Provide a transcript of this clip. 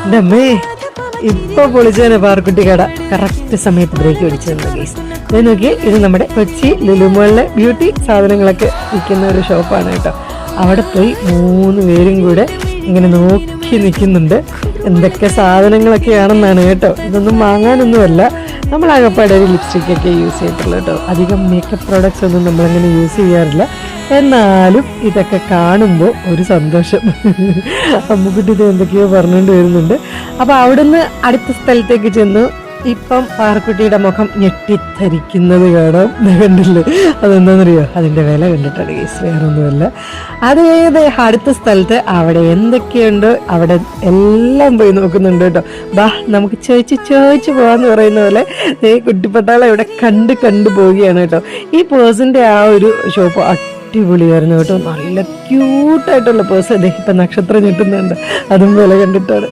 എൻ്റെ അമ്മേ ഇപ്പൊ പൊളിച്ചതിന് പാർക്കുട്ടി കട കറക്റ്റ് സമയത്ത് ബ്രേക്ക് പിടിച്ചിരുന്നു ഗൈസ്. ഇത് നോക്കി, ഇത് നമ്മുടെ കൊച്ചി ലുലുമോളിലെ ബ്യൂട്ടി സാധനങ്ങളൊക്കെ വിൽക്കുന്ന ഒരു ഷോപ്പാണ് കേട്ടോ. അവിടെ പോയി 3 പേരും കൂടെ ഇങ്ങനെ നോക്കി നിൽക്കുന്നുണ്ട്. എന്തൊക്കെ സാധനങ്ങളൊക്കെയാണെന്നാണ് കേട്ടോ. ഇതൊന്നും വാങ്ങാനൊന്നുമല്ല, നമ്മളാകപ്പാടെ ഒരു ലിപ്സ്റ്റിക്കൊക്കെ യൂസ് ചെയ്തിട്ടുള്ളൂ കേട്ടോ. അധികം മേക്കപ്പ് പ്രോഡക്റ്റ്സ് ഒന്നും നമ്മളങ്ങനെ യൂസ് ചെയ്യാറില്ല. എന്നാലും ഇതൊക്കെ കാണുമ്പോൾ ഒരു സന്തോഷം. അമ്മുക്കുട്ടി ഇത് എന്തൊക്കെയോ പറഞ്ഞുകൊണ്ട് വരുന്നുണ്ട്. അപ്പോൾ അവിടുന്ന് അടുത്ത സ്ഥലത്തേക്ക് ചെന്നു. ഇപ്പം പാർക്കുട്ടിയുടെ മുഖം ഞെട്ടിത്തരിക്കുന്നത് കാണാം. കണ്ടില്ലേ? അതെന്താണെന്നറിയോ? അതിൻ്റെ വില കണ്ടിട്ടാണ് കേസ്, വേറൊന്നുമല്ല. അത് കഴിഞ്ഞത് അടുത്ത സ്ഥലത്ത് അവിടെ എന്തൊക്കെയുണ്ടോ അവിടെ എല്ലാം പോയി നോക്കുന്നുണ്ട് കേട്ടോ. ബാ നമുക്ക് ചോദിച്ചു പോകാന്ന് പറയുന്ന പോലെ കുട്ടിപ്പട്ടാളെ ഇവിടെ കണ്ടു പോവുകയാണ് കേട്ടോ. ഈ പേഴ്സിൻ്റെ ആ ഒരു ഷോപ്പ് അടിപൊളിയായിരുന്നു കേട്ടോ. നല്ല ക്യൂട്ടായിട്ടുള്ള പേഴ്സ്. ഇപ്പം നക്ഷത്രം ഞെട്ടുന്നുണ്ട്, അതും വില കണ്ടിട്ടാണ്.